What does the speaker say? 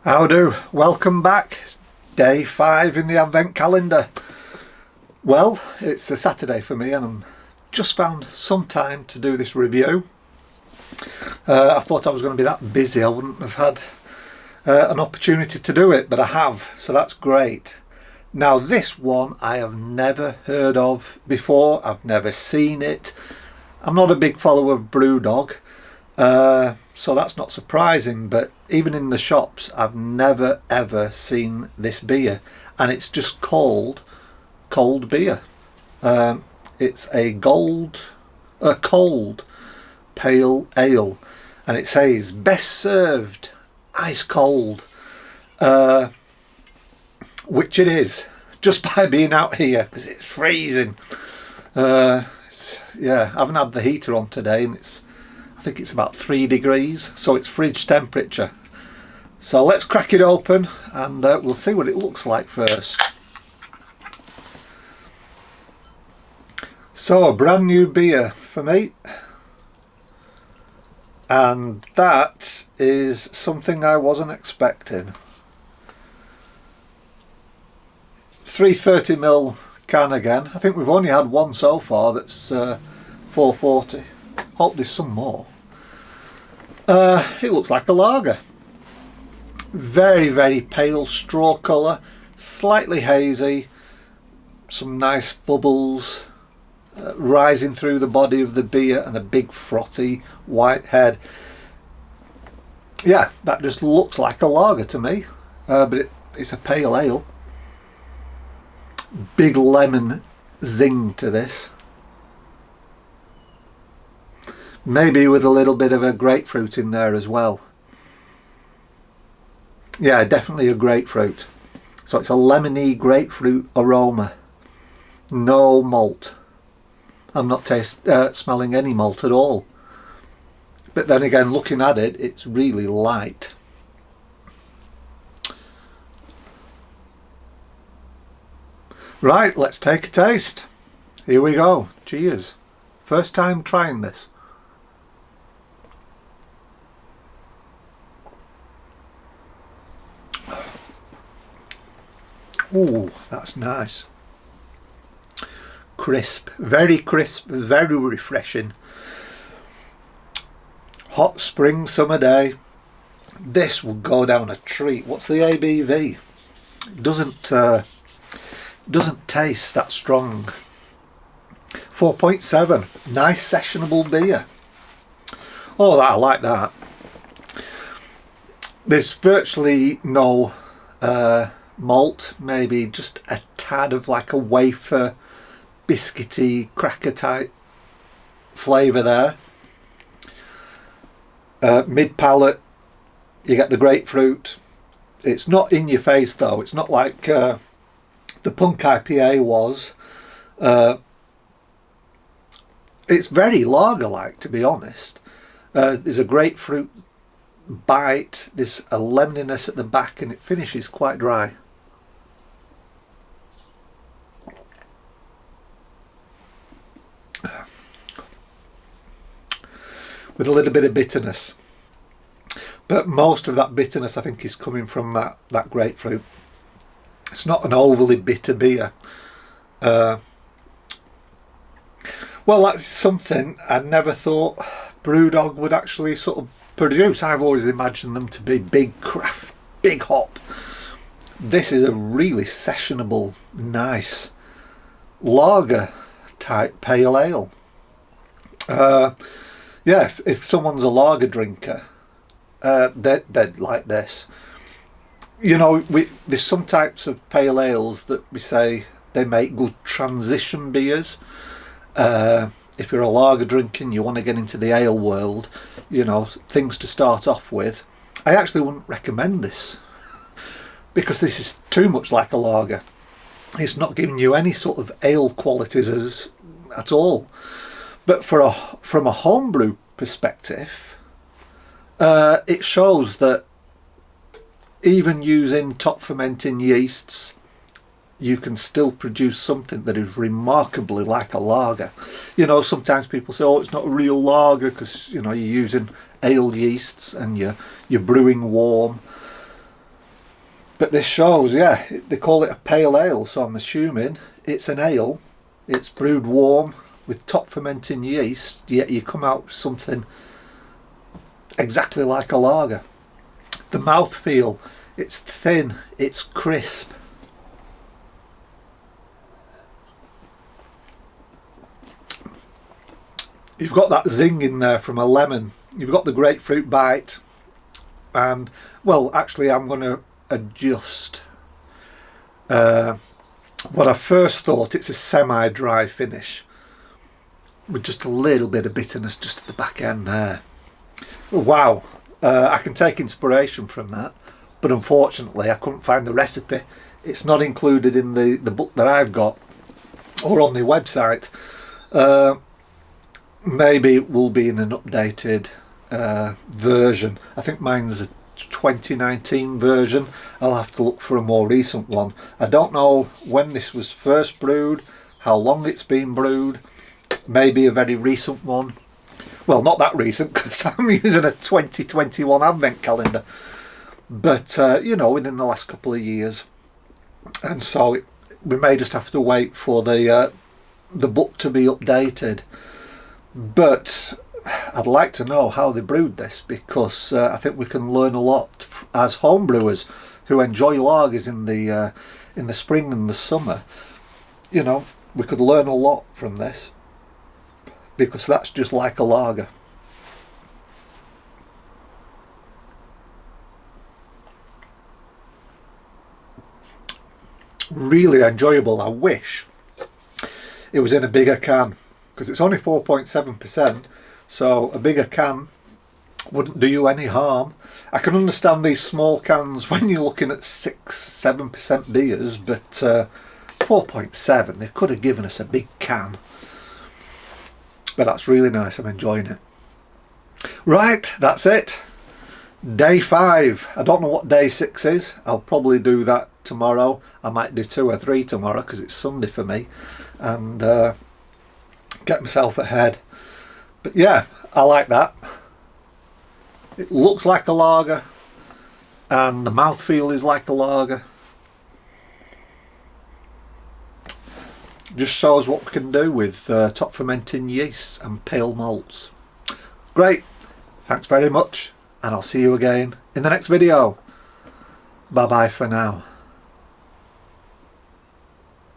How do? Welcome back. It's day 5 in the advent calendar. Well, it's a Saturday for me and I'm just found some time to do this review. I thought I was going to be that busy I wouldn't have had an opportunity to do it, but I have, so that's great. Now this one I have never heard of before. I've never seen it. I'm not a big follower of Brewdog, so that's not surprising, but even in the shops I've never ever seen this beer, and it's just called cold beer. It's a cold pale ale, and it says best served ice cold, which it is just by being out here because it's freezing. Yeah, I haven't had the heater on today and I think it's about 3 degrees, so it's fridge temperature. So let's crack it open and we'll see what it looks like first. So a brand new beer for me, and that is something I wasn't expecting. 330ml can again. I think we've only had one so far that's 440. Hope there's some more. It looks like a lager. Very, very pale straw colour, slightly hazy, some nice bubbles rising through the body of the beer, and a big frothy white head. Yeah, that just looks like a lager to me, but it's a pale ale. Big lemon zing to this, maybe with a little bit of a grapefruit in there as well. Yeah, definitely a grapefruit. So it's a lemony grapefruit aroma, no malt. I'm not smelling any malt at all, but then again, looking at it, it's really light. Right, let's take a taste. Here we go. Cheers. First time trying this. Ooh, that's nice. Crisp, very refreshing. Hot spring summer day. This will go down a treat. What's the ABV? Doesn't taste that strong. 4.7. Nice sessionable beer. Oh, I like that. There's virtually no malt, maybe just a tad of like a wafer, biscuity, cracker type flavour there. Mid palate, you get the grapefruit. It's not in your face though. It's not like the Punk IPA was. It's very lager-like, to be honest. There's a grapefruit bite, there's a lemoniness at the back, and it finishes quite dry. With a little bit of bitterness, but most of that bitterness I think is coming from that grapefruit. It's not an overly bitter beer. Well, that's something I never thought Brewdog would actually sort of produce. I've always imagined them to be big craft, big hop. This is a really sessionable, nice lager type pale ale. Yeah, if someone's a lager drinker, they'd like this. You know, there's some types of pale ales that we say they make good transition beers. If you're a lager drinker and you want to get into the ale world, you know, things to start off with. I actually wouldn't recommend this because this is too much like a lager. It's not giving you any sort of ale qualities at all. But from a homebrew perspective, it shows that even using top fermenting yeasts, you can still produce something that is remarkably like a lager. You know, sometimes people say, oh, it's not a real lager because, you know, you're using ale yeasts and you're brewing warm. But this shows, yeah, they call it a pale ale, so I'm assuming it's an ale. It's brewed warm with top fermenting yeast, yet you come out with something exactly like a lager. The mouthfeel, it's thin, it's crisp. You've got that zing in there from a lemon. You've got the grapefruit bite. And, well, actually I'm going to adjust. What I first thought, it's a semi-dry finish with just a little bit of bitterness just at the back end there. Wow, I can take inspiration from that, but unfortunately I couldn't find the recipe. It's not included in the book that I've got or on the website. Maybe it will be in an updated version. I think mine's a 2019 version. I'll have to look for a more recent one. I don't know when this was first brewed, how long it's been brewed. Maybe a very recent one. Well, not that recent because I'm using a 2021 advent calendar, but you know, within the last couple of years. And so we may just have to wait for the book to be updated. But I'd like to know how they brewed this, because I think we can learn a lot as homebrewers who enjoy lagers in the spring and the summer. You know, we could learn a lot from this, because that's just like a lager. Really enjoyable. I wish it was in a bigger can, because it's only 4.7%. So a bigger can wouldn't do you any harm. I can understand these small cans when you're looking at 6-7% beers, but 4.7, they could have given us a big can. But that's really nice, I'm enjoying it. Right, that's it. Day 5. I don't know what day 6 is. I'll probably do that tomorrow. I might do 2 or 3 tomorrow because it's Sunday for me, and get myself ahead. But yeah, I like that. It looks like a lager, and the mouthfeel is like a lager. Just shows what we can do with top fermenting yeasts and pale malts. Great, thanks very much, and I'll see you again in the next video. Bye bye for now.